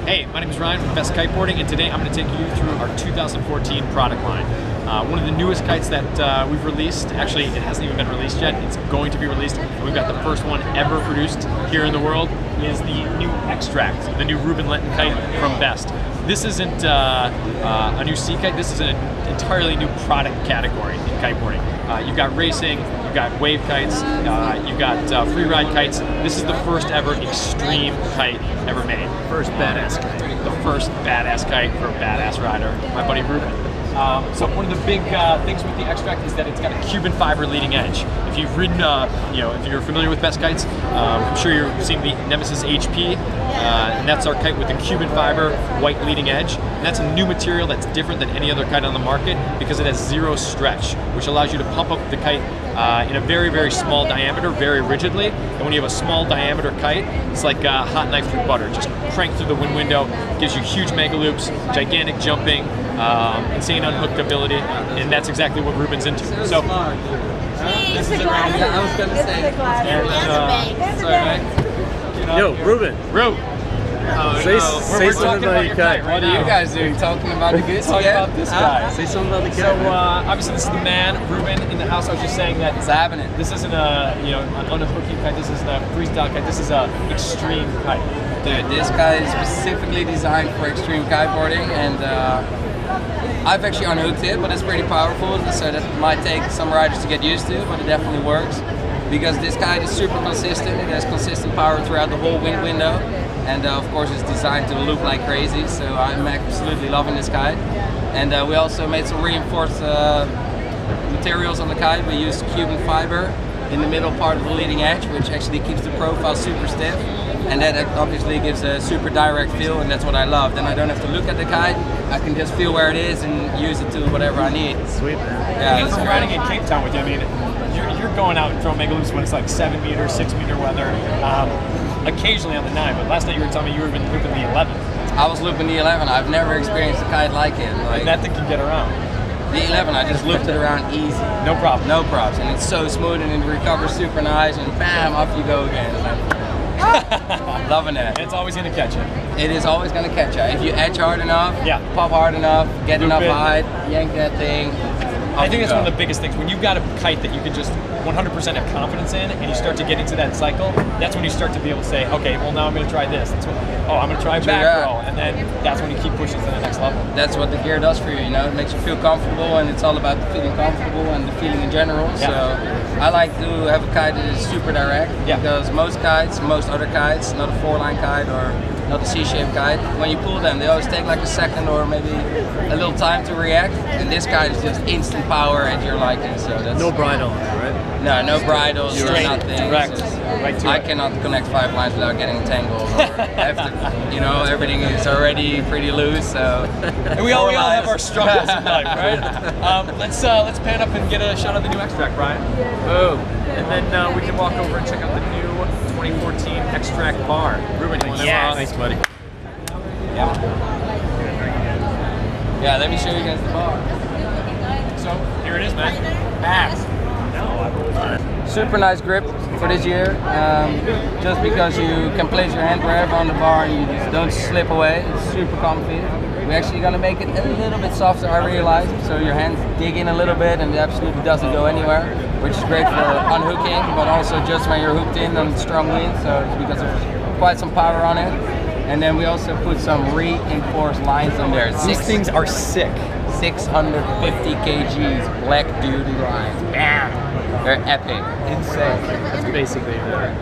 Hey, my name is Ryan from Best Kiteboarding, and today I'm going to take you through our 2014 product line. One of the newest kites that we've released, actually it hasn't even been released yet, it's going to be released, and we've got the first one ever produced here in the world, is the new Extract, the new Ruben Lenten kite from Best. This isn't a new sea kite, this is an entirely new product category in kiteboarding. You've got racing, you've got wave kites, you've got free ride kites. This is the first ever extreme kite ever made. First badass kite. The first badass kite for a badass rider, my buddy Ruben. So one of the big things with the Extract is that it's got a Cuban fiber leading edge. If you've ridden, if you're familiar with Best kites, I'm sure you've seen the Nemesis HP, and that's our kite with the Cuban fiber white leading edge. And that's a new material that's different than any other kite on the market because it has zero stretch, which allows you to pump up the kite in a very, very small diameter, very rigidly. And when you have a small diameter kite, it's like a hot knife through butter. Just crank through the wind window, gives you huge mega loops, gigantic jumping, insane unhooked ability, and that's exactly what Ruben's into. So this is around. Yeah, I was gonna say. Yo, Ruben. Say something about your kite. What are you guys doing? Talking about the good Talking about this guy. Say something about the kite. So obviously this is the man, Ruben, in the house. I was just saying that It's happening. this isn't a an unhooking kite. This isn't a freestyle kite. This is a extreme kite. Dude, this kite is specifically designed for extreme kiteboarding, and I've actually unhooked it, but it's pretty powerful, so that might take some riders to get used to, but it definitely works. Because this kite is super consistent, it has consistent power throughout the whole wind window, and of course it's designed to loop like crazy, so I'm absolutely loving this kite. And we also made some reinforced materials on the kite. We used Cuban fiber in the middle part of the leading edge, which actually keeps the profile super stiff, and that obviously gives a super direct feel, and that's what I love. Then I don't have to look at the kite, I can just feel where it is and use it to whatever I need. Sweet, man. Yeah, From riding in Cape Town with you, I mean, you're going out and throwing mega loops when it's like 7 meter, 6 meter weather, occasionally on the 9, but last night you were telling me you were looping the 11. I was looping the 11. I've never experienced a kite like it. And that thing can get around. The 11, I just looped it around easy. No problem. No props, and it's so smooth and it recovers super nice, and bam, off you go again. Loving it. And it's always going to catch you. It is always going to catch you. If you edge hard enough, Yeah. pop hard enough, get Loop enough it. height, yank that thing. I think that's one of the biggest things. When you've got a kite that you can just 100% have confidence in, and you start to get into that cycle, that's when you start to be able to say, okay, well now I'm going to try this. I'm going to try back row, and then that's when you keep pushing to the next level. That's what the gear does for you, you know? It makes you feel comfortable, and it's all about the feeling comfortable and the feeling in general. Yeah. So I like to have a kite that is super direct, because most other kites, not a 4-line kite or not a C-shaped kite, when you pull them, they always take like a second or maybe a little time to react, and this kite is just instant power at your liking. So that's No bridle on it, right? No, no bridles, Straight, nothing. direct, It's just- right to I it. cannot connect 5 lines without getting entangled. Or everything is already pretty loose. So And we all have our struggles in life, right? Let's pan up and get a shot of the new Extract, Brian. Boom. And then we can walk over and check out the new 2014 Extract bar. Ruben, Thanks, buddy. yeah, let me show you guys the bar. So here it is, man. Abs. Super nice grip for this year. Just because you can place your hand wherever on the bar and you just don't slip away. It's super comfy. We're actually gonna make it a little bit softer, I realized. So your hands dig in a little bit and it absolutely doesn't go anywhere, which is great for unhooking, but also just when you're hooked in on strong wind. So it's because of quite some power on it. And then we also put some reinforced lines on there. These things are sick. 650 kgs black duty lines. Bam! They're epic. Insane. That's basically it.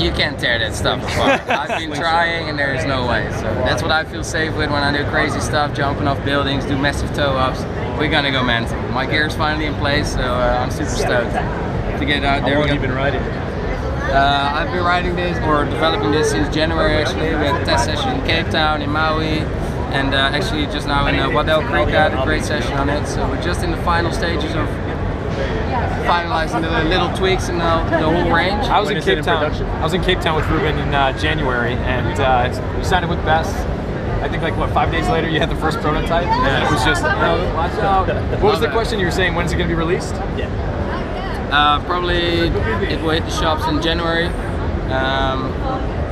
You can't tear that stuff apart. I've been trying and there is no way. So that's what I feel safe with when I do crazy stuff, jumping off buildings, do massive toe ups. We're gonna go mental. My gear is finally in place, so I'm super stoked to get out there. How long have you been riding? I've been riding this or developing this since January actually. We had a test session in Cape Town, in Maui, and actually just now in Waddell Creek I had a great session on it. So we're just in the final stages of finalizing the little tweaks in the whole range. I was in Cape Town. I was in Cape Town with Ruben in January, and we signed it with Best. I think like what, 5 days later you had the first prototype, and it was just, watch out. What was the question you were saying? When's it going to be released? Yeah. Probably it will hit the shops in January.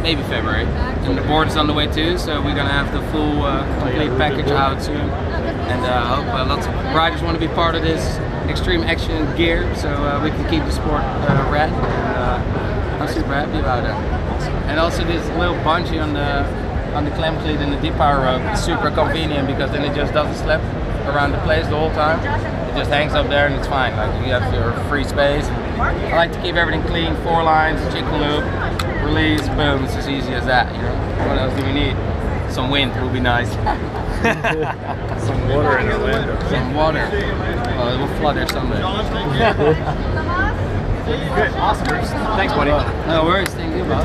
maybe February. And the board is on the way too, so we're gonna have the full complete package out soon. And I hope lots of riders want to be part of this extreme action gear, so we can keep the sport rad. And I'm super happy about it. And also this little bungee on the clam cleat and the deep power rope is super convenient because then it just doesn't slip around the place the whole time. It just hangs up there and it's fine. Like you have your free space. I like to keep everything clean. 4 lines, chicken loop, release, boom. It's as easy as that. You know. What else do we need? Some wind would be nice. Some water in Orlando. Some water. Oh, it will flood there someday. Good, awesome. Thanks, buddy. No worries. Thank you, boss.